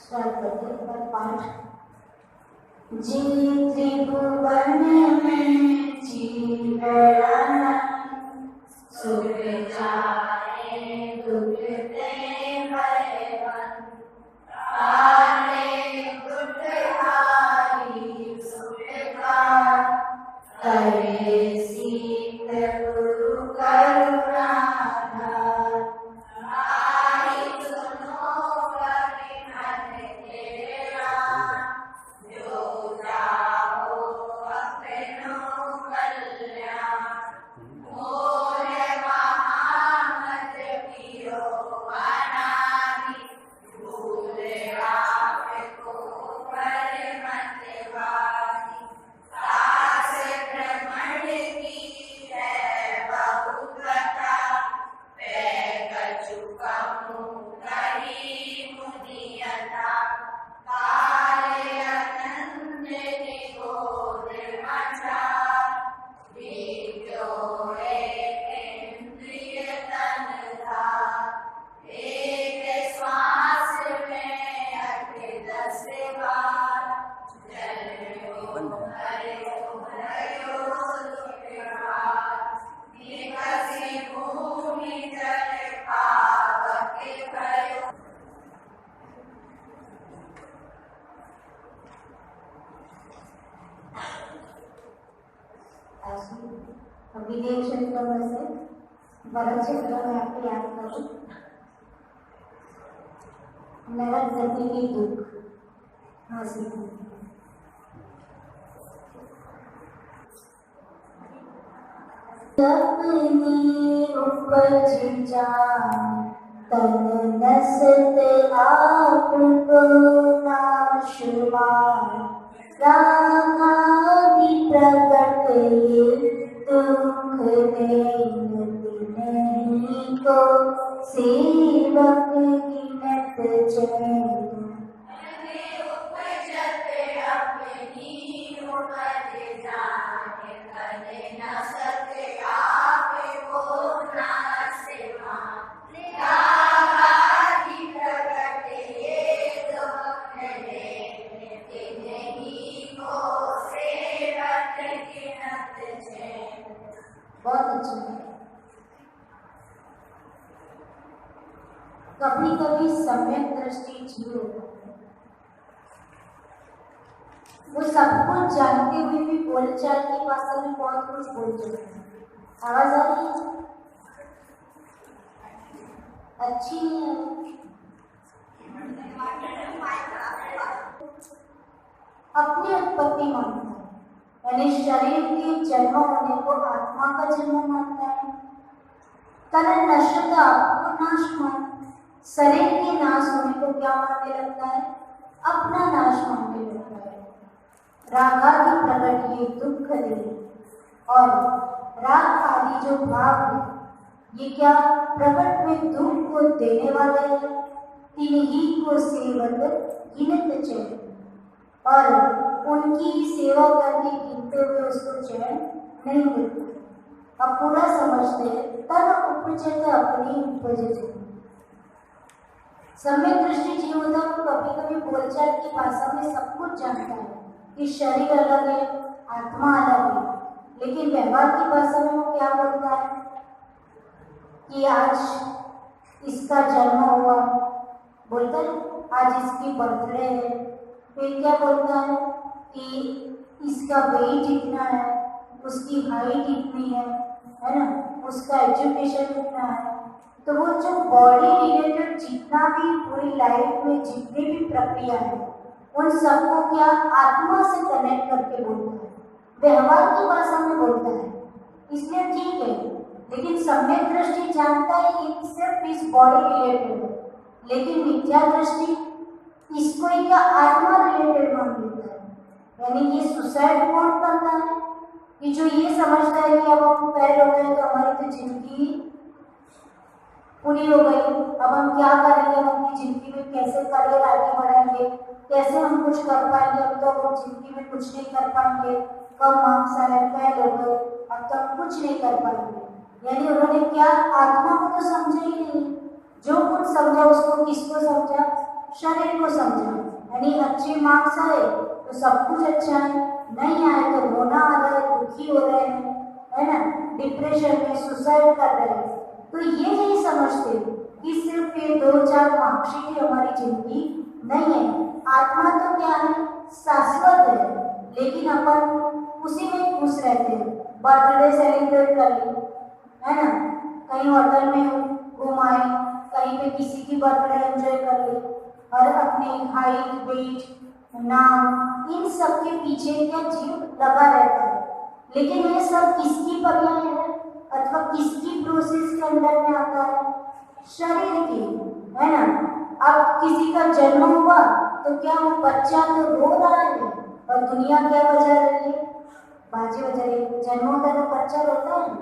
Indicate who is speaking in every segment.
Speaker 1: Start करते हैं पर पाठ। जी त्रिभुवन में जीवन सुख जाए दुख ते भयवन आले दुख हारी सुख का करे सीत गुरु करुणा विदेश क्षेत्र में से भरत क्षेत्र में आपको याद करूं नरक गति की दुख हासिल अपनी उपज जान तन नसत आपको नाशुमान रागादि प्रकट ये दुख नहीं को सेवक गिनत चैन कभी कभी सम्यक दृष्टि जीव वो सब कुछ जानते हुए भी बोलचाल की भाषा में बहुत कुछ बोल चुके हैं। आवाज आ रही है? अच्छी नहीं है। अपनी उत्पत्ति मानता है यानी शरीर के जन्म होने को आत्मा का जन्म मानता है। तन नश्यता आपको नाश मान शरीर के नाश होने को क्या मानने लगता है? अपना नाश मानने लगता है। रागादि प्रकट ये दुख दे और राग आदि जो भाव है ये क्या प्रकट में दुख को देने वाले हैं। तिन्हीं को सेवक गिनत चैन और उनकी सेवा करके गिनते हुए उसको चैन नहीं मिलता। अब पूरा समझते हैं तब उपजत अपनी उपज सम्यक दृष्टि जीव होता है। कभी कभी बोलचाल की भाषा में सब कुछ जानता है कि शरीर अलग है आत्मा अलग है, लेकिन व्यवहार की भाषा में वो क्या बोलता है कि आज इसका जन्म हुआ, बोलता है आज इसकी बर्थडे है। फिर क्या बोलता है कि इसका वेट इतना है, उसकी हाइट इतनी है ना, उसका एजुकेशन इतना है। तो वो जो बॉडी रिलेटेड जितना भी पूरी लाइफ में जितनी भी प्रक्रिया है उन सबको क्या आत्मा से कनेक्ट करके बोलता है, व्यवहार की भाषा में बोलता है। इसलिए ठीक है, लेकिन सम्यक दृष्टि जानता है कि सिर्फ इस बॉडी रिलेटेड है, लेकिन मिथ्या दृष्टि इसको ही क्या आत्मा रिलेटेड मान लेता है। यानी ये सुसाइड कौन करता है कि जो ये समझता है कि अब हम फेल हो गए तो हमारी तो जिंदगी पूरी हो गई, अब हम क्या करेंगे, हम अपनी जिंदगी में कैसे करियर आगे बढ़ाएंगे, कैसे हम कुछ कर पाएंगे। अब तो हम जिंदगी में कुछ नहीं कर पाएंगे, कम मार्क्स आए, फेल हो गए, अब तो हम कुछ नहीं कर पाएंगे। यानी उन्होंने क्या आत्मा को तो समझा ही नहीं, जो कुछ समझा उसको किसको समझा, शरीर को समझा। सब कुछ अच्छा है, नहीं आए तो रोना आ रहा है, दुखी हो रहे हैं, है ना, डिप्रेशन में, सुसाइड कर रहे हैं। तो ये नहीं समझते कि सिर्फ ये 2-4 मार्कशीट ही हमारी जिंदगी नहीं है। आत्मा तो क्या है, शाश्वत है, लेकिन अपन उसी में खुश रहते हैं। बर्थडे सेलिब्रेट कर ली, है ना, कहीं होटल में घूम आए, कहीं पे किसी की बर्थडे एंजॉय कर ली, और अपनी हाइट, वेट, नाम, इन सब के पीछे क्या जीव लगा रहता है। लेकिन ये सब किसकी पर्याय है अथवा किसकी प्रोसेस के अंदर में आता है? शरीर की, है ना। अब किसी का जन्म हुआ तो क्या वो बच्चा तो रो रहा है, और दुनिया क्या बजा रही है? बाजी बजा रही है। जन्म होता है तो बच्चा रोता है,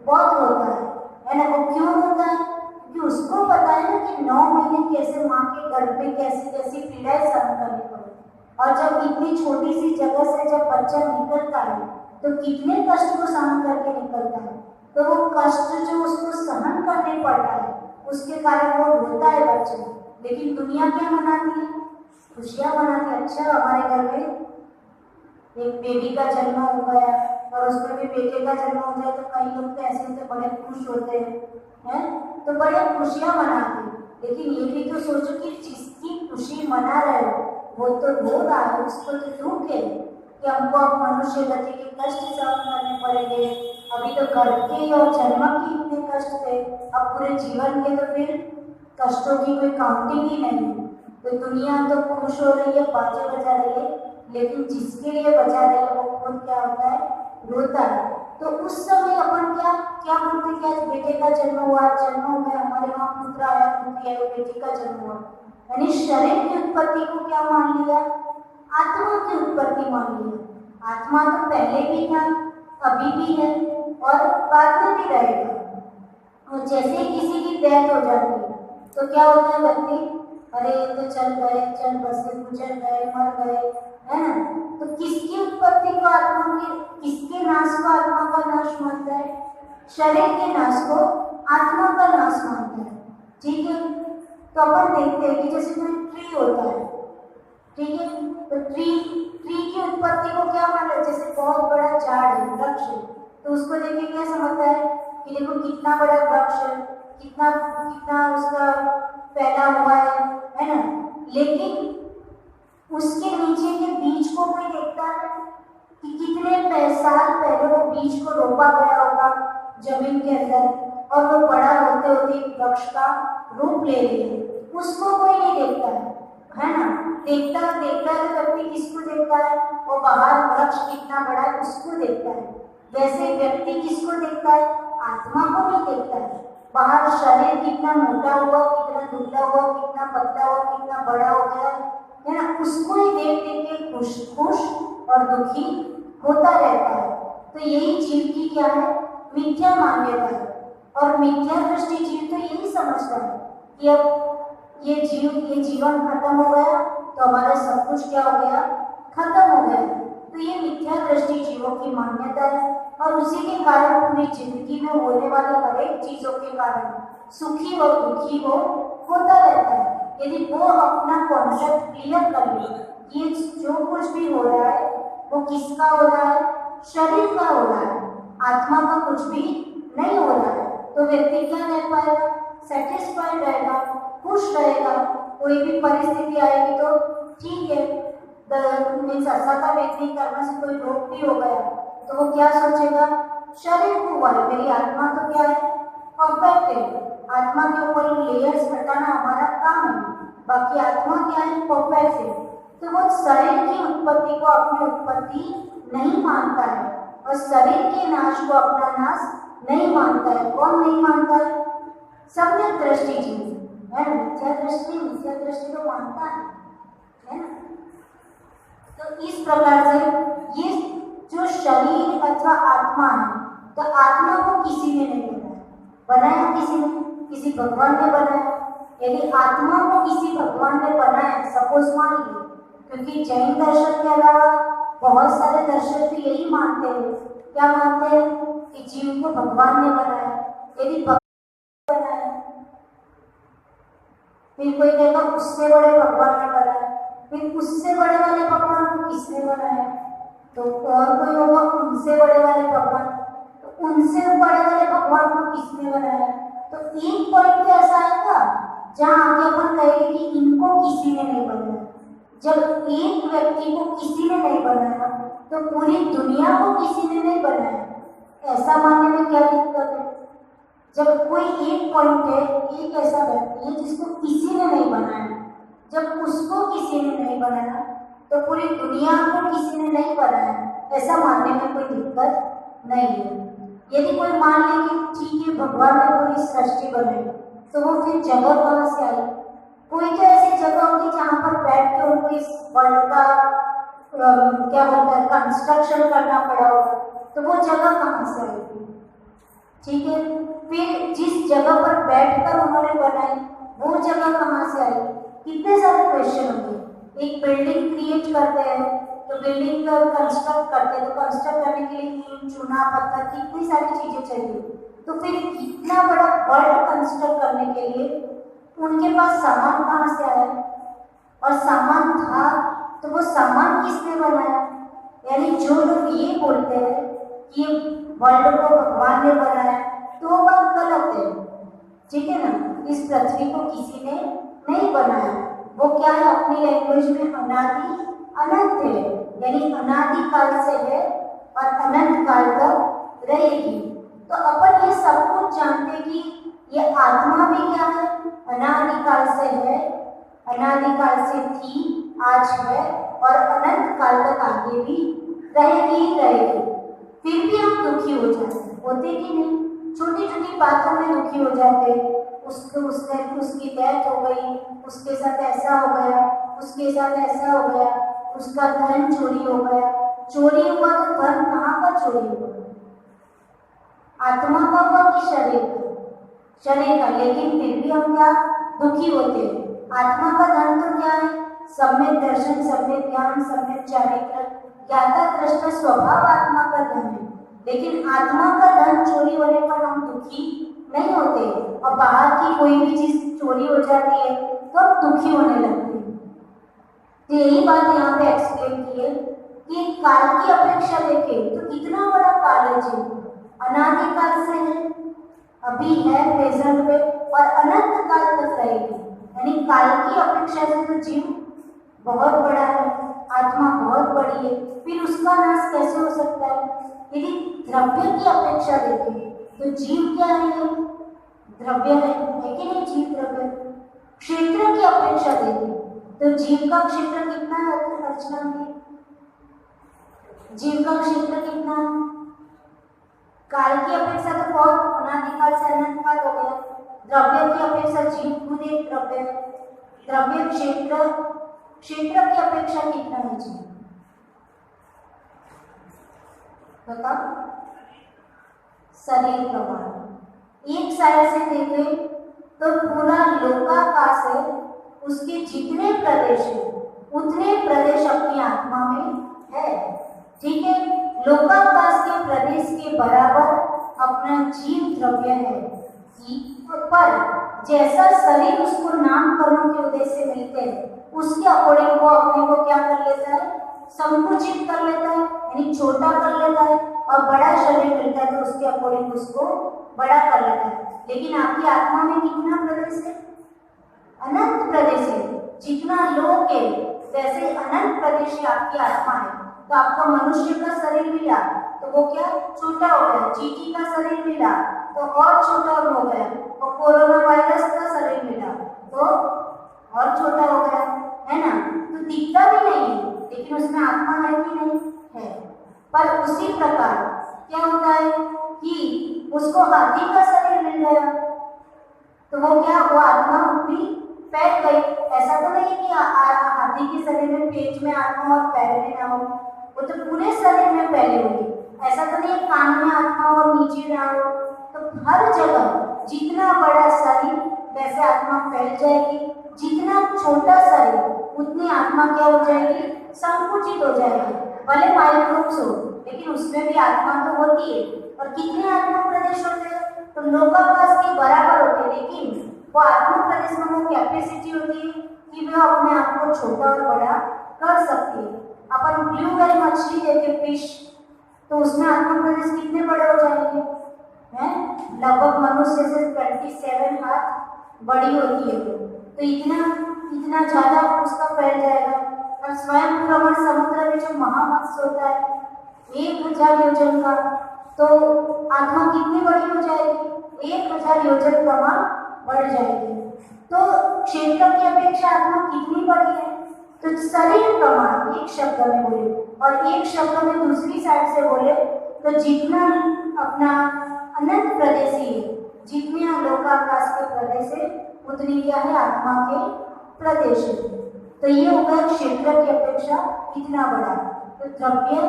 Speaker 1: बहुत रोता है ना। वो क्यों रोता है? क्योंकि उसको पता है ना कि 9 महीने कैसे माँ के गर्भ में कैसी कैसी पीड़ाएं सहन करनी पड़े, और जब इतनी छोटी सी जगह से जब बच्चा निकलता है तो कितने कष्ट को सहन करके निकलता है। तो वो कष्ट जो उसको सहन करने पड़ता है, उसके कारण वो रोता है बच्चा। लेकिन दुनिया क्या मनाती है? खुशियां मनाती है। अच्छा, हमारे घर में एक बेबी का जन्म हो गया, और उसमें भी बेटे का जन्म हो जाए तो कई लोग तो ऐसे होते बड़े खुश होते हैं, तो बड़े खुशियां मनाते हैं। लेकिन ये भी तो सोचो कि जिसकी खुशी मना रहे हो वो तो रो रहा है, उसको तो दुख है कि हमको अब मनुष्य गति के कष्ट सहन करने पड़ेंगे। अभी तो गर्भ के और जन्म के इतने कष्ट थे, अब पूरे जीवन के तो फिर कष्टों की कोई काउंटिंग ही नहीं है। तो दुनिया तो खुश हो रही है, बाजे बजा रही है, लेकिन जिसके लिए बजा रही है वो खुद क्या होता है? रोता है। तो उस समय अपन क्या क्या बोलते, क्या बेटे का जन्म हुआ, जन्म हो गया, हमारे वहाँ पुत्र आया, पुत्री आई, बेटी का जन्म हुआ, यानी शरीर की उत्पत्ति को क्या मान लिया? आत्मा की उत्पत्ति मान लिया। आत्मा तो पहले भी था, अभी भी है, और बाद में भी रहेगा। और जैसे ही किसी की डेथ हो जाती है तो क्या होता है? व्यक्ति, अरे तो चल गए, चल बसे, गुजर गए, मर गए, है ना। तो किसकी उत्पत्ति को आत्मा की, किसके नाश को आत्मा का नाश मानता है? शरीर के नाश को आत्मा का नाश मानता है। ठीक है। तो अपन देखते हैं कि जैसे कोई ट्री होता है, ठीक है, तो ट्री की उत्पत्ति को क्या माना है? जैसे बहुत बड़ा झाड़ है, वृक्ष है, तो उसको देख के क्या समझता है कि देखो कितना बड़ा वृक्ष है, कितना कितना उसका फैला हुआ है ना। लेकिन उसके नीचे के बीज को कोई देखता है कि कितने साल पहले वो बीज को रोपा गया होगा जमीन के अंदर, और वो बड़ा होते होते एक वृक्ष का रूप ले लिया। उसको कोई नहीं देखता है ना। देखता है तो व्यक्ति किसको देखता है? वो बाहर वृक्ष कितना बड़ा है उसको देखता है। वैसे व्यक्ति किसको देखता है? आत्मा को नहीं देखता है। बाहर शरीर कितना मोटा हुआ, कितना दुबला हुआ, कितना पतला हुआ, कितना बड़ा हो गया, है ना, उसको ही देख देख के खुश और दुखी होता रहता है। तो यही जीव की क्या है? मिथ्या मान्यता है। और मिथ्या दृष्टि जीव तो यही समझता है कि अब ये जीवन खत्म हो गया तो हमारा सब कुछ क्या हो गया? खत्म हो गया। तो ये मिथ्या दृष्टि जीवों की मान्यता है, और उसी के कारण पूरी जिंदगी में होने वाली हर एक चीजों के कारण सुखी और दुखी वो होता रहता है। यदि वो अपना कॉन्सेप्ट क्लियर कर ले कि जो कुछ भी हो रहा है वो किसका हो रहा है? शरीर का हो रहा है, आत्मा का कुछ भी नहीं हो रहा है, तो व्यक्ति क्या रह पाएगा? सेटिस्फाइड रहेगा, खुश रहेगा। कोई भी परिस्थिति आएगी तो ठीक है, सत्ता व्यक्ति करने से कोई रोग भी हो गया तो वो क्या सोचेगा? शरीर को हुआ है, मेरी आत्मा तो क्या है? परफेक्ट है। आत्मा के ऊपर लेयर्स हटाना हमारा काम है, बाकी आत्मा क्या है? परफेक्ट है। तो वो शरीर की उत्पत्ति को अपनी उत्पत्ति नहीं मानता है, और शरीर के नाश को अपना नाश नहीं मानता है। कौन नहीं मानता है? सम्यक दृष्टि जीव है। मिथ्या दृष्टि तो मानता है ना। तो इस प्रकार से ये जो शरीर अथवा आत्मा है, तो आत्मा को किसी ने नहीं बनाया किसी ने? किसी भगवान ने बनाया। यदि आत्मा को किसी भगवान ने बनाया, सपोज मान ली, क्योंकि जैन दर्शन के अलावा बहुत सारे दर्शन तो यही मानते हैं, क्या मानते हैं? कि जीव को भगवान ने बनाया। यदि भगवान बनाया, फिर कोई कहेगा उससे बड़े भगवान ने बनाया, फिर उससे बड़े वाले भगवान को किसने बनाया? तो और कोई होगा उनसे बड़े वाले भगवान, तो उनसे बड़े वाले भगवान को किसने बनाया? तो एक पॉइंट तो ऐसा आएगा जहाँ आगे अपन कहेंगे कि इनको किसी ने नहीं बनाया। जब एक व्यक्ति को किसी ने नहीं बनाया तो पूरी दुनिया को किसी ने नहीं बनाया, ऐसा मानने में क्या दिक्कत है? जब कोई एक पॉइंट है, एक ऐसा व्यक्ति है जिसको किसी ने नहीं बनाया, जब उसको किसी ने नहीं बनाया तो पूरी दुनिया को किसी ने नहीं बनाया, ऐसा मानने में कोई दिक्कत नहीं है। यदि कोई मान ले कि ठीक है भगवान ने पूरी सृष्टि बनाई, तो वो फिर जगह कहाँ से आई? कोई तो ऐसी जगह होगी जहाँ पर बैठ के उनको इस वर्ल्ड का क्या बोलते हैं कंस्ट्रक्शन करना पड़ा होगा, तो वो जगह कहाँ से आएगी? ठीक है, फिर जिस जगह पर बैठकर उन्होंने बनाई वो जगह कहाँ से आई? कितने सारे क्वेश्चन होंगे। एक बिल्डिंग क्रिएट करते हैं तो बिल्डिंग का कंस्ट्रक्ट करते हैं, तो कंस्ट्रक्ट करने के लिए ईंट, चूना, पत्थर, कितनी सारी चीजें चाहिए। तो फिर इतना बड़ा वर्ल्ड कंस्ट्रक्ट करने के लिए उनके पास सामान कहाँ से आया? और सामान था तो वो सामान किसने बनाया? यानी जो लोग ये बोलते हैं कि वर्ल्ड को भगवान ने बनाया, तो वो बात गलत है। ठीक है ना, इस पृथ्वी को किसी ने नहीं बनाया। वो क्या है, अपनी लैंग्वेज में अनादि अनंत है, यानी अनादि काल से है और अनंत काल तक रहेगी। तो अपन ये सब कुछ जानते कि ये आत्मा भी क्या है, अनादि काल से है, अनादि काल से थी, आज है और अनंत काल तक आगे भी रहेगी ही रहेगी। फिर भी हम दुखी हो जाते होते कि नहीं? छोटी छोटी बातों में दुखी हो जाते। उसकी डेथ हो गई, उसके साथ ऐसा हो गया, उसके साथ ऐसा हो गया, उसका धन चोरी हो गया। चोरी हुआ तो धन कहाँ का चोरी हुआ? आत्मा का हुआ कि शरीर का? शरीर का। लेकिन फिर भी हम क्या दुखी होते हैं? आत्मा का धन तो क्या है? सम्यक दर्शन, सम्यक ज्ञान, सम्यक चारित्र, ज्ञाता दृष्टा स्वभाव आत्मा का धन है। लेकिन आत्मा का धन चोरी होने पर हम दुखी नहीं होते, और बाहर की कोई भी चीज चोरी हो जाती है तो हम दुखी होने लगते हैं। तो यही बात यहाँ पे एक्सप्लेन की है कि काल की अपेक्षा देखें तो कितना बड़ा काल है जीवन, अनादि काल से है, अभी है प्रेजेंट में और अनंत काल तक रहेगी। यानी काल की अपेक्षा से तो जीव बहुत बड़ा है, आत्मा बहुत बड़ी है, फिर उसका नाश कैसे हो सकता है? यदि द्रव्य की अपेक्षा देखें तो जीव क्या है? द्रव्य है कि नहीं? जीव द्रव्य। क्षेत्र की अपेक्षा देखें तो जीव का क्षेत्र कितना है? अर्चना की जीव का क्षेत्र कितना है? काल की अपेक्षा तो बहुत अनादिकाल से अनंत काल हो गया। द्रव्य की अपेक्षा जीव खुद एक द्रव्य है। द्रव्य क्षेत्र की अपेक्षा कितना है जीव? बताओ। शरीर प्रमाण एक साइड से देखें तो पूरा लोकाकाश है, उसके जितने प्रदेश है उतने प्रदेश अपनी आत्मा में है। ठीक है, लोकाकाश के प्रदेश के बराबर अपना जीव द्रव्य है। पर जैसा शरीर उसको नामकरणों के उद्देश्य से मिलते हैं, उसके अकॉर्डिंग वो अपने को क्या कर लेता है? संकुचित कर लेता है, यानी छोटा कर लेता है, और बड़ा शरीर मिलता है तो उसके अकॉर्डिंग उसको बड़ा कर लेता है। लेकिन आपकी आत्मा में कितना प्रदेश है? अनंत प्रदेश है। जितना लोक है वैसे अनंत प्रदेश है आपकी आत्मा है। तो आपको मनुष्य का शरीर मिला तो वो क्या छोटा हो गया, चींटी का शरीर मिला तो और छोटा हो गया, और कोरोना वायरस का शरीर मिला तो और छोटा हो गया, है ना? तो दिखता भी नहीं है लेकिन उसमें आत्मा है कि नहीं है। पर उसी प्रकार क्या होता है कि उसको हाथी का शरीर मिल गया तो वो क्या, वो आत्मा अपनी पैर गई। ऐसा तो नहीं कि हाथी के शरीर में पेट में आत्मा और पैर में ना हो, वो तो पूरे शरीर में फैली होगी। ऐसा तो नहीं कान में आत्मा और नीचे ना हो। तो हर जगह जितना बड़ा शरीर वैसे आत्मा फैल जाएगी, जितना छोटा शरीर उतनी आत्मा क्या हो जाएगी? संकुचित हो जाएगी। भले माइक्रोब्स हो लेकिन उसमें भी आत्मा तो होती है। और कितने आत्मा प्रदेश होते हैं? तो लोकाकाश के बराबर होते हैं, लेकिन वो आत्मा प्रदेश में वो कैपेसिटी होती है कि वह अपने आप को छोटा और बड़ा कर सकती है। अपन ब्लू वेल मछली देखे फिश, तो उसमें आत्मा प्रदेश कितने बड़े हो जाएंगे हैं? लगभग मनुष्य से 27 हाथ बड़ी होती है, तो इतना इतना ज्यादा उसका फैल जाएगा। और स्वयं भ्रमण समुद्र में जो महामत्स्य होता है 1000 योजन का, तो आत्मा कितनी बड़ी हो जाएगी? 1000 योजन प्रमाण बढ़ जाएगी। तो क्षेत्र की अपेक्षा आत्मा कितनी बड़ी है? तो शरीर प्रमाण एक शब्द में बोले और एक शब्द में दूसरी साइड से बोले तो जितना अपना अनंत प्रदेशी है, जितने लोकाकाश के प्रदेश है, उतनी क्या है आत्मा के प्रदेश है। तो ये होगा क्षेत्र की अपेक्षा कितना बड़ा। तो द्रव्य,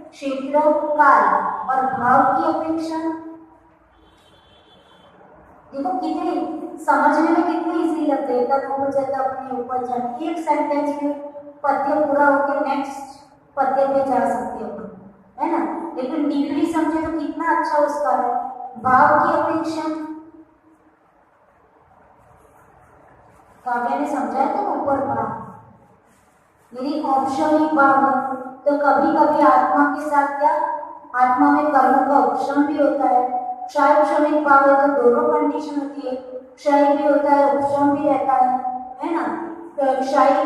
Speaker 1: क्षेत्र, काल और भाव की अपेक्षा देखो कितनी समझने में कितनी इजी लगती है। तब हो जाता अपने ऊपर जाने एक सेंटेंस में पद्य पूरा होकर नेक्स्ट पद्य में जा सकते हो, है ना। लेकिन डीपली समझे तो कितना अच्छा उसका है। भाव की अपेक्षा काव्य ने समझाया तो ऊपर भाव, यदि औपशमिक भाव है तो कभी कभी आत्मा के साथ क्या आत्मा में कर्म का उपशम भी होता है। क्षय भाव है तो दोनों कंडीशन होती है, क्षय भी होता है उपशम भी रहता है ना। तो क्षय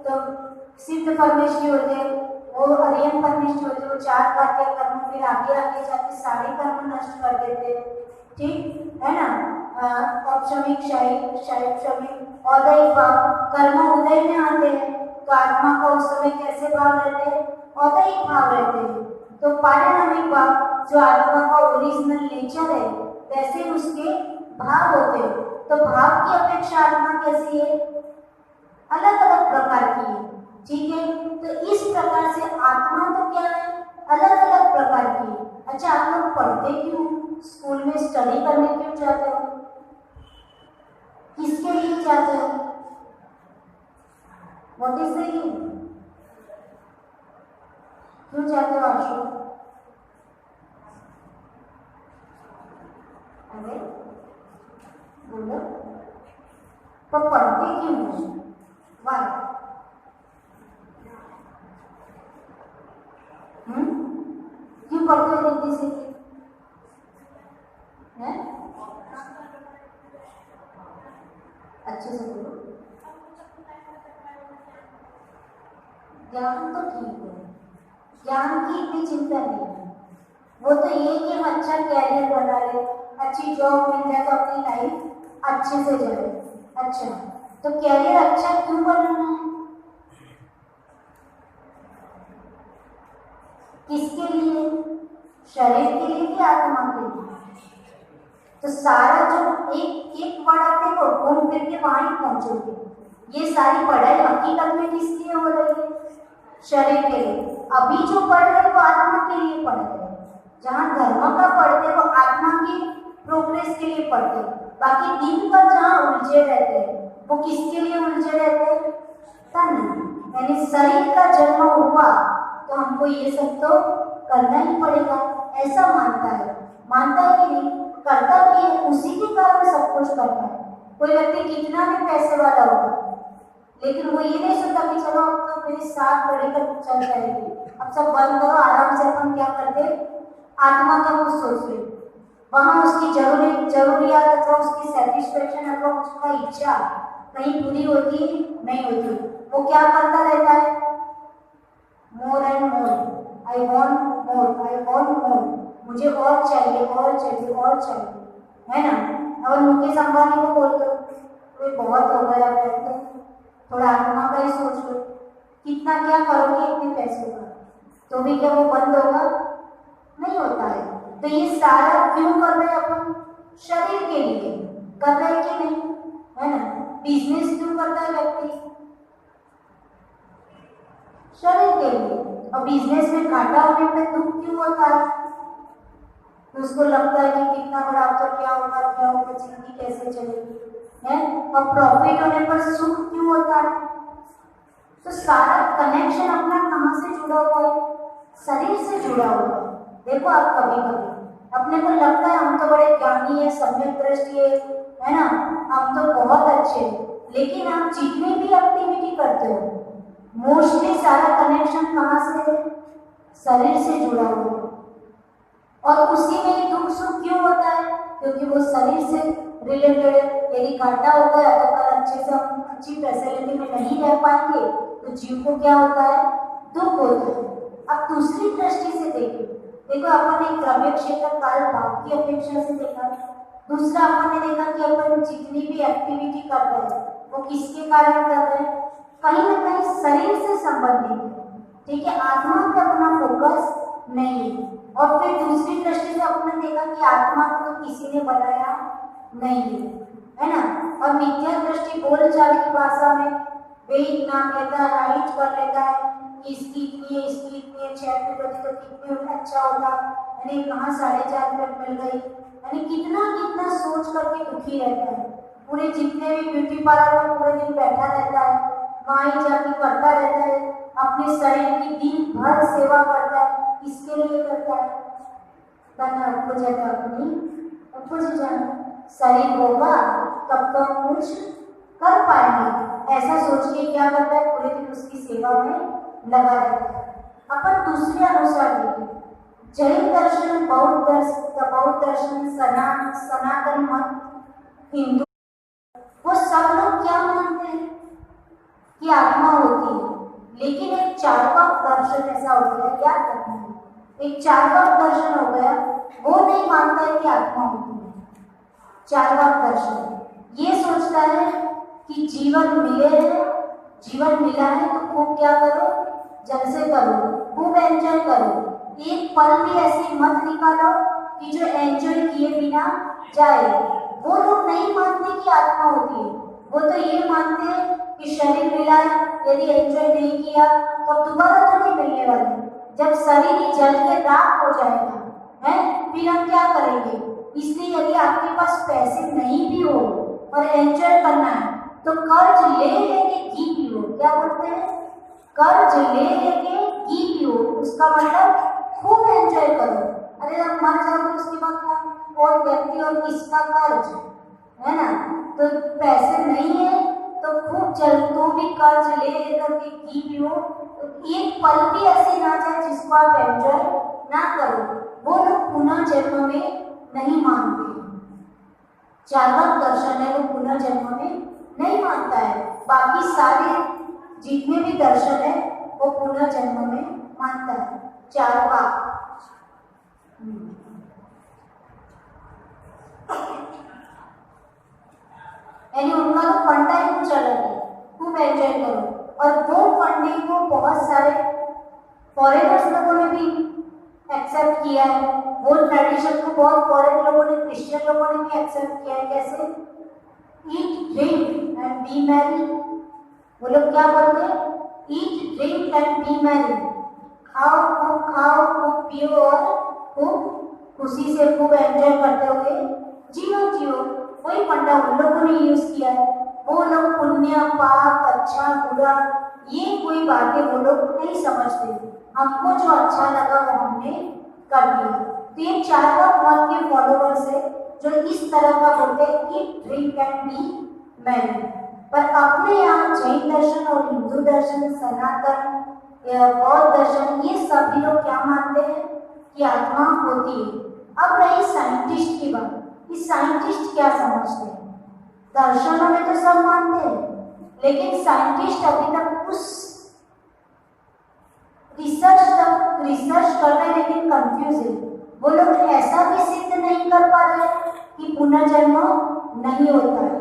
Speaker 1: तो सिद्ध परमेश्वरी होते हैं, वो अरियन परमेश्वरी होते हैं, वो 4 कार्य कर्म फिर आगे आगे जाके सारे कर्म नष्ट कर देते हैं, ठीक है ना। औपशमिक क्षयिक औदयिक भाव कर्म उदय में आते हैं, तो आत्मा का उस समय कैसे भाव रहते हैं? औदयिक भाव रहते हैं। तो पारिणामिक भाव जो आत्मा का ओरिजिनल नेचर है वैसे उसके भाव होते हैं। तो भाव की अपेक्षा आत्मा कैसी है? अलग अलग प्रकार की है, ठीक है। तो इस प्रकार से आत्मा तो क्या है अलग अलग प्रकार की है। अच्छा, आप लोग पढ़ते क्यों? स्कूल में स्टडी करने क्यों जाते हो? किसके लिए जाते हो? What is the aim? क्यों जाते हो आशु? अरे बोलो, तो पढ़ते क्यों हो? वाई? क्यों पढ़ते हो जल्दी से? हैं? अच्छे से बोलो। ज्ञान तो ठीक है, ज्ञान की इतनी चिंता नहीं है। वो तो ये कि हम अच्छा कैरियर बना ले, अच्छी जॉब मिल जाए तो अपनी लाइफ अच्छे से जाए। अच्छा, तो कैरियर अच्छा क्यों बनाना है? किसके लिए? शरीर के लिए कि आत्मा के लिए? तो सारा जो एक एक वर्ड आते हैं वो घूम फिर के वहां ही पहुंचोगे। ये सारी पढ़ाई हकीकत में किस लिए हो रही है? शरीर के लिए। अभी जो पढ़ रहे वो आत्मा के लिए पढ़ रहे। जहाँ धर्म का पढ़ते वो आत्मा की प्रोग्रेस के लिए पढ़ते। बाकी दिन पर जहाँ उलझे रहते हैं वो किसके लिए उलझे रहते हैं? तन, यानी शरीर का जन्म हुआ तो हमको ये सब तो करना ही पड़ेगा, ऐसा मानता है कि नहीं? करता भी है, उसी के कारण सब कुछ करता है। कोई व्यक्ति कितना भी पैसे वाला होगा लेकिन वो ये नहीं सोचता कि चलो अब तो मेरी 7 घड़ी तक चल जाएगी, अब सब बंद करो, आराम से अपन क्या करते आत्मा का कुछ सोच ले। वहां उसकी जरूरियात अथवा उसकी सेटिस्फेक्शन अथवा उसका इच्छा कहीं पूरी होती नहीं होती। वो क्या करता रहता है? More and more, I want more, मुझे और चाहिए, है ना। और मुकेश अंबानी को बोल दो तो बहुत हो गया, थोड़ा आत्मा का ही सोच लो, कितना क्या करोगे इतने पैसों का, तो भी क्या वो बंद होगा? नहीं होता है। तो ये सारा क्यों कर रहे हैं अपन? शरीर के लिए कर रहे हैं कि नहीं, है ना। बिजनेस क्यों करता है व्यक्ति? शरीर के लिए। और बिजनेस में घाटा होने पे दुख क्यों होता है? तो उसको लगता है कि कितना बड़ा तो क्या होगा, जिंदगी कैसे चलेगी, है। और प्रॉफिट होने पर सुख क्यों होता है? तो सारा कनेक्शन अपना कहाँ से जुड़ा हुआ है? शरीर से जुड़ा हुआ है। देखो आप कभी अपने को लगता है हम तो बड़े ज्ञानी है, सम्यक दृष्टि है ना, हम तो बहुत अच्छे हैं, लेकिन आप जितनी भी एक्टिविटी करते हो मोस्टली सारा कनेक्शन कहाँ से है? शरीर से जुड़ा हुआ है। और उसी में ही दुख सुख क्यों होता है? क्योंकि वो शरीर से रिलेटेड है। यदि घाटा हो गया तो कल अच्छे से हम अच्छी फैसिलिटी में नहीं रह पाएंगे तो जीव को क्या होता है? दुख होता है। अब दूसरी दृष्टि से देखो अपन एक क्रमिक क्षेत्र काल भाव की अपेक्षा से देखा। दूसरा अपन ने देखा कि अपन जितनी भी एक्टिविटी कर रहे हैं वो किसके कारण कर रहे हैं? कहीं ना कहीं शरीर से संबंधित है। ठीक है, आत्मा पे अपना फोकस नहीं है। और फिर दूसरी दृष्टि से अपने देखा कि आत्मा को तो किसी ने बनाया नहीं है ना। और मिथ्या दृष्टि बोलचाल की भाषा में वे नाम लेता है, हाइट कर लेता है कि इसकी इतनी है, इसकी इतनी है, 6 फीट होती तो कितनी अच्छा होता, यानी कहाँ 4.5 फीट मिल गई, यानी कितना कितना सोच करके दुखी रहता है। पूरे जितने भी ब्यूटी पार्लर में पूरे दिन बैठा रहता है, वहाँ ही जाके करता रहता है, अपने शरीर की दिन भर सेवा करता है। इसके लिए करता है शरीर होगा तब तो हम कुछ कर पाएंगे, ऐसा सोच के क्या करता है? पूरे दिन उसकी सेवा में लगा रहता है। अपन दूसरे अनुसार देखें, जैन दर्शन, बौद्ध दर्शन, सनातन मत, हिंदू, वो सब लोग क्या मानते हैं कि आत्मा होती है। लेकिन एक चार्वाक दर्शन ऐसा हो गया, याद रखना, एक चार्वाक दर्शन हो गया, वो नहीं मानता है कि आत्मा होती है। चार्वाक दर्शन ये सोचता है कि जीवन मिला है तो खूब क्या करो? जलसे करो, खूब एंजॉय करो। एक पल भी ऐसी मत निकालो कि जो एंजॉय किए बिना जाए। वो लोग नहीं मानते कि आत्मा होती है, वो तो ये मानते हैं कि शरीर मिला है, यदि एंजॉय नहीं किया तो दोबारा तो नहीं मिलने वाले। जब शरीर ही जल के राख हो जाएगा है, फिर हम क्या करेंगे? इसलिए यदि आपके पास पैसे नहीं भी हो और एंजॉय करना है तो कर्ज ले लेके घी पियो। क्या बोलते हैं? कर्ज ले लेके घी पियो, उसका मतलब खूब एंजॉय करो। अरे जब मर जाओगे उसके बाद कौन व्यक्ति और किसका कर्ज है ना। तो पैसे नहीं है तो खूब चल तो भी कर्ज ले लेकर के घी पियो, तो एक पल भी ऐसी ना जाए जिसको आप एंजॉय ना करो। वो लोग पुनः जन्म में नहीं मानते। चार्वाक दर्शन है वो पुनः जन्म में नहीं मानता है। बाकी सारे जितने भी दर्शन है वो पुनः जन्म में मानता है। चार्वाक यानी उनका तो फंडा ही कुछ अलग है, खूब एंजॉय करो। और वो फंडिंग को बहुत सारे फॉरेनर्स लोगों ने भी एक्सेप्ट किया है। वो ट्रेडिशन को बहुत फॉरेन लोगों ने, क्रिश्चियन लोगों ने भी एक्सेप्ट किया है। कैसे? Eat drink and B Mary. वो लोग क्या बोलते हैं? Eat drink and B Mary. खाओ खूब पियो और खूब खुशी से खूब एंजॉय करते हुए जियो। वही फंडा उन लोगों ने यूज किया है। वो लोग पुण्य पाप अच्छा बुरा ये कोई बातें वो लोग नहीं समझते। हमको जो अच्छा लगा वो हमने कर दिया। तो ये चार्वाक मत के फॉलोअर्स है जो इस तरह का बोलते हैं कि ड्रिंक एंड बी मैरी। पर अपने यहाँ जैन दर्शन और हिंदू दर्शन, सनातन, बौद्ध दर्शन, ये सभी लोग क्या मानते हैं कि आत्मा होती है। अब रही साइंटिस्ट की बात, कि साइंटिस्ट क्या समझते हैं? दर्शनों में तो सब मानते हैं, लेकिन साइंटिस्ट अभी तक उस रिसर्च कर रहे हैं लेकिन कंफ्यूज है। वो लोग ऐसा भी सिद्ध नहीं कर पा रहे कि पुनर्जन्म नहीं होता है,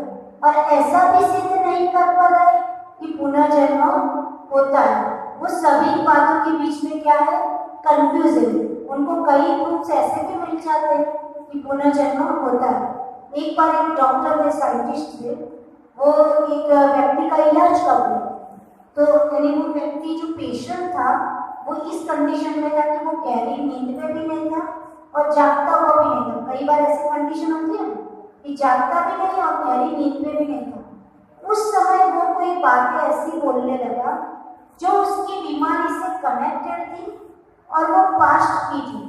Speaker 1: और ऐसा भी सिद्ध नहीं कर पा रहे कि पुनर्जन्म होता है। वो सभी बातों के बीच में क्या है? कंफ्यूज है। उनको कई प्रूफ ऐसे भी मिल जाते हैं कि पुनर्जन्म होता है। एक बार एक डॉक्टर थे, साइंटिस्ट थे, वो एक व्यक्ति का इलाज कर रहे, तो यानी वो व्यक्ति जो पेशेंट था वो इस कंडीशन में था कि वो गहरी नींद में भी नहीं था और जागता हुआ भी नहीं था। कई बार ऐसी कंडीशन होती है कि जागता भी नहीं और गहरी नींद में भी नहीं था। उस समय वो कोई बातें ऐसी बोलने लगा जो उसकी बीमारी से कनेक्टेड थी और वो पास्ट की थी।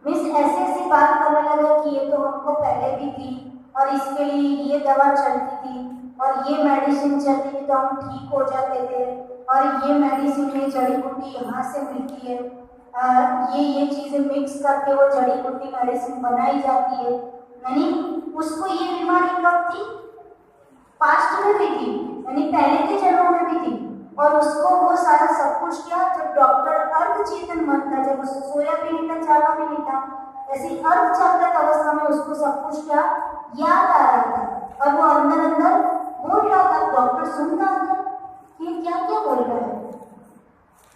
Speaker 1: मीन्स ऐसी बात करने लगा कि ये तो हमको पहले भी थी और इसके लिए ये दवा चलती थी, और ये मेडिसिन चलती थी तो हम ठीक हो जाते थे, और ये मेडिसिन में जड़ी बूटी यहाँ से मिलती है, ये चीज़ें मिक्स करके वो जड़ी बूटी मेडिसिन बनाई जाती है, यानी उसको ये बीमारी कब थी, पास्ट में भी थी, यानी पहले के जन्मों में भी थी, और उसको वो सारा सब कुछ किया जब डॉक्टर अर्ध चेतन मन था, जब उसको सोया भी नहीं था, जागा भी नहीं था, ऐसी अर्ध जागृत अवस्था में उसको सब कुछ क्या याद आ रहा था, और वो अंदर अंदर बोल रहा था, डॉक्टर सुन रहा था कि क्या क्या बोल रहा है,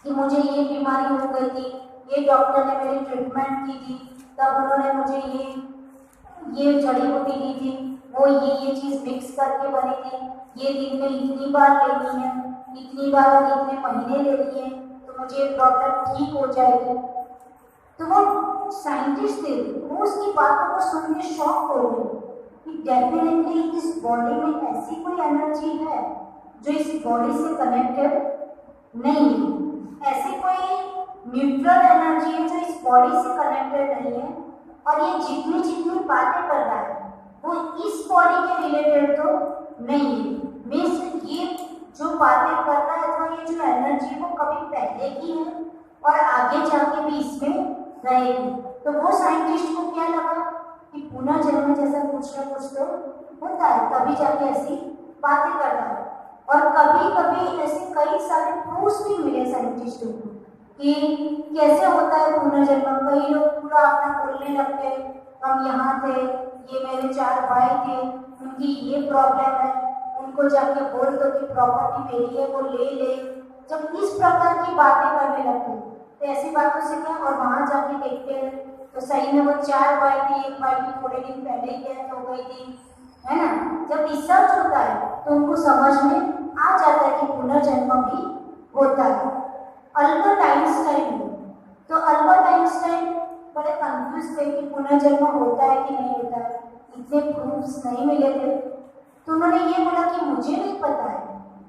Speaker 1: कि मुझे ये बीमारी हो गई थी, ये डॉक्टर ने मेरी ट्रीटमेंट की थी, तब उन्होंने मुझे ये जड़ी बूटी दी थी, वो ये चीज़ मिक्स करके बनी थी, ये दिन में इतनी बार लेनी है, इतनी बार और इतने महीने लेनी है, तो मुझे प्रॉब्लम ठीक हो जाएगी। तो वो साइंटिस्ट थे, वो उसकी बातों को सुन के शॉक हो गए कि डेफिनेटली इस बॉडी में ऐसी कोई एनर्जी है जो इस बॉडी से कनेक्टेड नहीं है, ऐसी कोई न्यूट्रल एनर्जी है जो इस बॉडी से कनेक्टेड नहीं है, और ये जितनी जितनी बातें कर रहा है वो इस बॉडी के रिलेटेड तो नहीं है, मीन्स ये जो बातें कर रहा है तो ये जो एनर्जी वो कभी पहले की है और आगे जाके भी इसमें रहेगी। तो वो साइंटिस्ट को क्या लगा कि पुनः जन्म जैसा कुछ ना कुछ तो होता है, तभी जाके ऐसी बातें कर रहा है। और कभी कभी ऐसे कई सारे प्रूफ्स भी मिले साइंटिस्टों को कि कैसे होता है पुनर्जन्म। कई लोग पूरा अपना बोलने लगते हैं, हम यहाँ थे, ये मेरे 4 भाई थे, उनकी ये प्रॉब्लम है, उनको जाके बोल दो कि प्रॉपर्टी मेरी है, वो ले ले। जब इस प्रकार की बातें करने लगते हैं तो ऐसी बातों से क्या, और वहाँ जाके देखते हैं तो सही में वो 4 भाई थे, एक भाई की थोड़े दिन पहले ही डेथ हो गई थी, है ना। जब रिसर्च होता है तो उनको समझ में आ जाता है कि पुनर्जन्म भी होता है। अल्बर्ट आइंस्टाइन, तो अल्बर्ट आइंस्टाइन बड़े कंफ्यूज थे कि पुनर्जन्म होता है कि नहीं होता है, इतने प्रूफ्स नहीं मिले थे, तो उन्होंने ये बोला कि मुझे नहीं पता है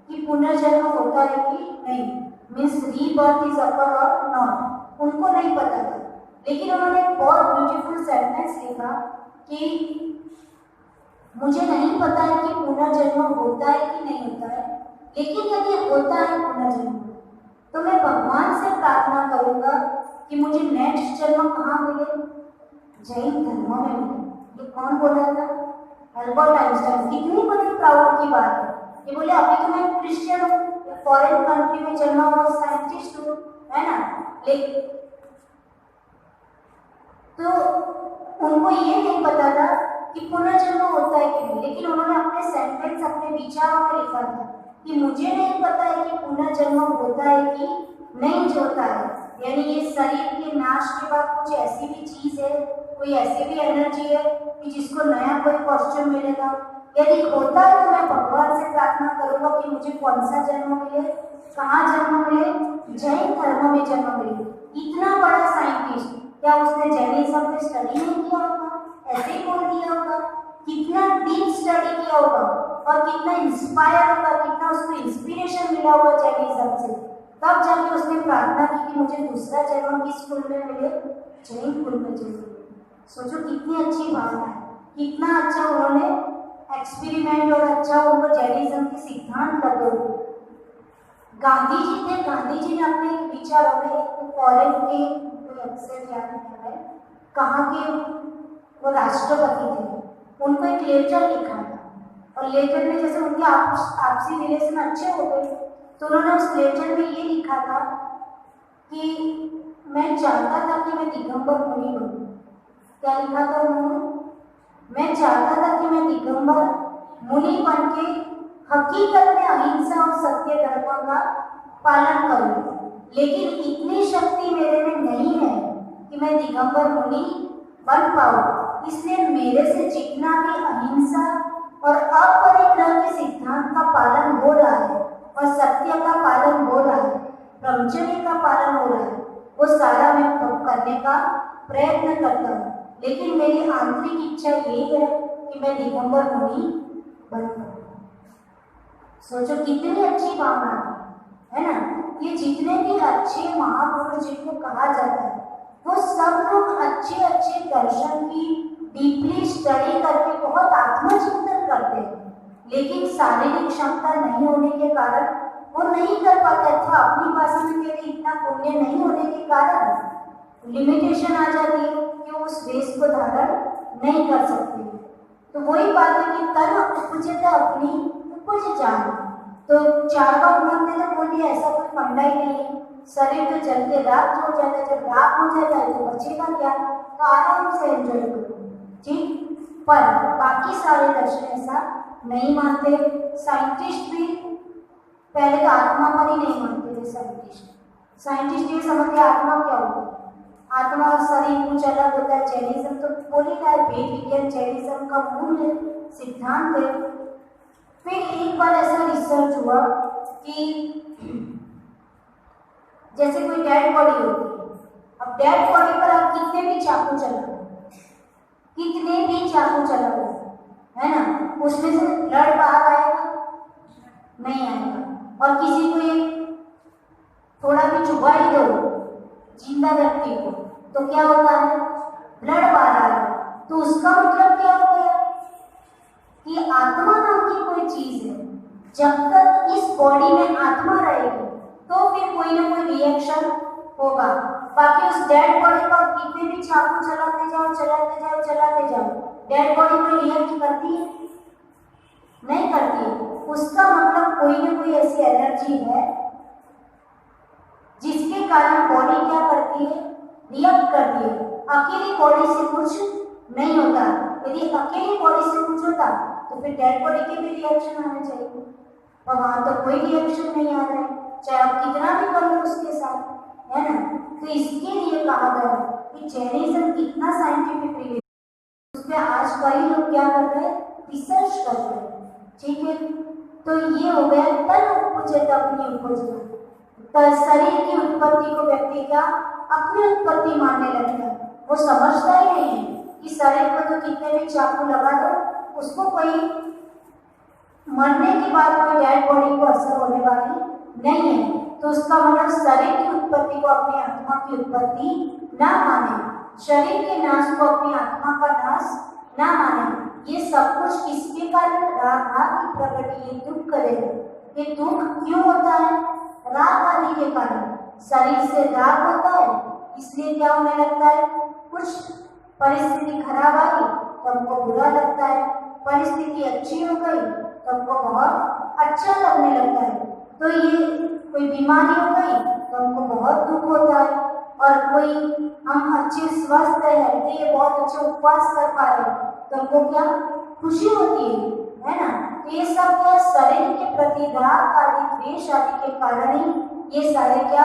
Speaker 1: कि पुनर्जन्म होता है कि नहीं, मीन्स रीबर्थ इज अपर और नॉट, उनको नहीं पता था। लेकिन उन्होंने एक बहुत ब्यूटीफुल सेंटेंस लिखा कि मुझे नहीं पता है कि पुनर्जन्म होता है कि नहीं होता है, लेकिन यदि होता है पुनर्जन्म तो मैं भगवान से प्रार्थना करूंगा कि मुझे नेक्स्ट जन्म कहाँ मिले, जैन धर्म में मिले। ये कौन बोला था? Albert Einstein. कितनी बड़ी प्राउड की बात है। ये बोले अभी तो मैं क्रिश्चियन हूँ, फॉरेन कंट्री में जन्मा हुआ साइंटिस्ट हूँ, है ना, लेकिन तो उनको ये नहीं पता था कि पुनर्जन्म होता है कि नहीं, लेकिन उन्होंने अपने सेंटेंस, अपने विचारों में लिखा था कि मुझे नहीं पता है कि पुनर्जन्म होता है कि नहीं होता है, यानी ये शरीर के नाश के बाद कुछ ऐसी भी चीज है, कोई ऐसी भी एनर्जी है कि जिसको नया कोई क्वेश्चन मिलेगा। यदि होता है तो मैं भगवान से प्रार्थना करूंगा कि मुझे कौन सा जन्म मिले, कहाँ जन्म मिले, जैन धर्म में जन्म मिले। इतना बड़ा साइंटिस्ट, क्या उसने जैनिज्म पे स्टडी नहीं किया होगा, ऐसे ही बोल दिया होगा? कितना डीप स्टडी किया होगा और कितना इंस्पायर होगा, कितना उसको इंस्पिरेशन मिला होगा जैनिज्म से, तब जाके उसने प्रार्थना की कि मुझे दूसरा जन्म किस कुल में मिले, जैन कुल में जन्म मिले। सोचो कितनी अच्छी भावना है, कितना अच्छा उन्होंने एक्सपेरिमेंट और अच्छा उनको जैनिज्म के सिद्धांत लगे हुए। गांधी जी थे, गांधी जी ने अपने विचारों में एक फॉरेन के अक्सर याद है कहाँ के वो राष्ट्रपति थे, उनको एक लेटर लिखा था, और लेटर में जैसे उनके आपसी रिलेशन अच्छे हो गए तो उन्होंने उस लेटर में ये लिखा था कि मैं चाहता था कि मैं दिगंबर मुनि बनूं। क्या लिखा था उन्होंने? मैं चाहता था कि मैं दिगंबर मुनि बन के हकीकत में अहिंसा और सत्य धर्म का पालन करूं, लेकिन इतनी शक्ति मेरे में नहीं है कि मैं दिगंबर मुनि बन पाऊं। इसलिए मेरे से जितना भी अहिंसा और अपरिग्रह के सिद्धांत का पालन हो रहा है और सत्य का पालन हो रहा है, ब्रह्मचर्य का पालन हो रहा है, वो सारा मैं करने का प्रयत्न करता हूँ, लेकिन मेरी आंतरिक इच्छा यही है कि मैं दिगंबर मुनि बन पाऊं। सोचो कितनी अच्छी भावना है ना। ये जितने भी अच्छे महापुरुष जिनको कहा जाता है वो सब लोग अच्छे दर्शन की डीपली स्टडी करके बहुत आत्मचिंतन करते हैं, लेकिन शारीरिक क्षमता नहीं होने के कारण वो नहीं कर पाते, अथवा अपनी भाषा में कहते इतना पुण्य नहीं होने के कारण लिमिटेशन आ जाती है कि वो उस वेश को धारण नहीं कर सकते। तो वही बात है कि तन उपजता अपनी उपज जान। तो चारवाक मत ने तो बोलिए ऐसा कोई फंडा ही नहीं है, शरीर तो जलते राख हो जाता है, जब राख हो जाता है तो बचेगा क्या, तो आराम से एंजॉय करो, ठीक। पर बाकी सारे दर्शन ऐसा नहीं मानते। साइंटिस्ट भी पहले तो आत्मा पर ही नहीं मानते थे। साइंटिस्ट ये समझते आत्मा क्या होती है, आत्मा और शरीर कुछ अलग होता है। जैनिज्म तो बोल ही रहा है, वेद विज्ञान जैनिज्म का मूल सिद्धांत है। फिर एक बार ऐसा रिसर्च हुआ कि जैसे कोई डेड बॉडी होती है, अब डेड बॉडी पर आप कितने भी चाकू चलाओ, है ना, उसमें से ब्लड बाहर आएगा नहीं आएगा। और किसी को एक थोड़ा भी चुभा ही दो जिंदा व्यक्ति को तो क्या होता है, ब्लड बाहर आ रहा है। तो उसका मतलब क्या हो गया कि आत्मा नाम की कोई चीज है, जब तक इस बॉडी में आत्मा रहेगी तो फिर कोई ना कोई रिएक्शन होगा। बाकी उस डेड बॉडी पर कितने भी चाकू चलाते जाओ, डेड बॉडी कोई रिएक्ट करती है नहीं करती है। उसका मतलब कोई ना कोई ऐसी एनर्जी है जिसके कारण बॉडी क्या करती है, रिएक्ट करती है। अकेली बॉडी से कुछ नहीं होता। यदि अकेली बॉडी से कुछ होता तो फिर डेड बॉडी के भी रिएक्शन आने चाहिए, और वहां तो कोई रिएक्शन नहीं आ रहा है, चाहे आप कितना भी कर लो उसके साथ, है ना। तो इसके लिए कहा गया कि जैनिज्म कितना साइंटिफिक, उस पर आज कई लोग क्या कर रहे हैं, रिसर्च कर रहे हैं, ठीक है। तो ये हो गया तन उपजत अपनी उपज। शरीर की उत्पत्ति को व्यक्ति क्या अपनी उत्पत्ति मानने लगता है। वो समझता ही नहीं है कि शरीर को तो कितने भी चाकू लगा दो, उसको कोई मरने के बाद कोई डेड बॉडी को असर होने वाली नहीं है। तो उसका मतलब शरीर की उत्पत्ति को अपनी आत्मा की उत्पत्ति ना माने, शरीर के नाश को अपनी आत्मा का नाश ना माने। ये सब कुछ किसके कारण, राग की प्रगति, ये दुख करेगा। ये दुख क्यों होता है, राग आदि के कारण। शरीर से राग होता है, इसलिए क्या होने लगता है, कुछ परिस्थिति खराब आई तो हमको बुरा लगता है, परिस्थिति अच्छी हो गई तो हमको बहुत अच्छा लगने लगता है। तो ये कोई बीमारी हो गई तो हमको बहुत दुख होता है, और कोई हम अच्छे स्वस्थ है, बहुत अच्छे उपवास कर पा रहे हैं तो हमको क्या खुशी होती है ना। तो ये सब क्या शरीर के प्रति राग आदि, द्वेष आदि के कारण ही ये सारे क्या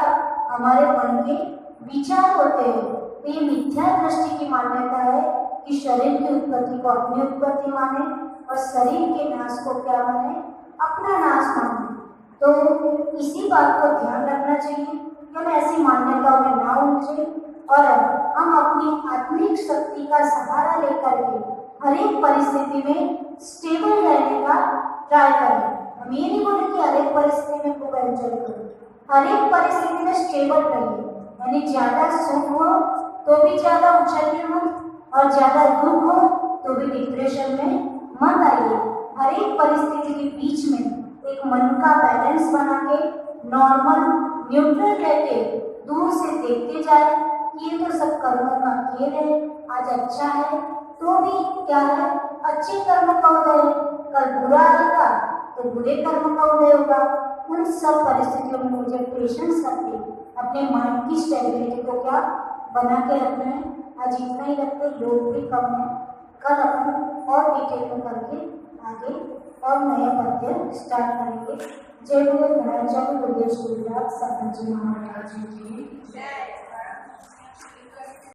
Speaker 1: हमारे मन के विचार होते हैं। तो ये मिथ्या दृष्टि की मान्यता है कि शरीर की उत्पत्ति को अपनी उत्पत्ति माने और शरीर के नाश को क्या माने, अपना नाश माने। तो इसी बात को ध्यान रखना चाहिए कि हम ऐसी मान्यताओं में ना उलझे और हम अपनी आत्मिक शक्ति का सहारा लेकर के हर एक परिस्थिति में स्टेबल रहने का ट्राई करें। हम ये नहीं बोले कि हर एक परिस्थिति में खूब एंजॉय करें, हर एक परिस्थिति में स्टेबल रहिए। यानी ज्यादा सुख हो तो भी ज्यादा उछलिए मत, और ज्यादा दुख हो तो भी डिप्रेशन में मत आइए। हर एक परिस्थिति के बीच में एक मन का बैलेंस बना के नॉर्मल न्यूट्रल रहते दूर से देखते जाए कि ये तो सब कर्मों का खेल है, आज अच्छा है तो भी क्या है, अच्छे कर्म का उदय है, कल बुरा आएगा तो बुरे कर्म का उदय होगा। उन सब परिस्थितियों में मुझे पेशेंस रखते अपने माइंड की स्टेबिलिटी को क्या बना के रखना है। आज इतना ही रखते, लोग भी कम है, कल अपन और डिटेल में करके आगे और नया पद्य स्टार्ट करेंगे। जय गुरु महाराज गुरुदेव श्री महाराज जी की जय।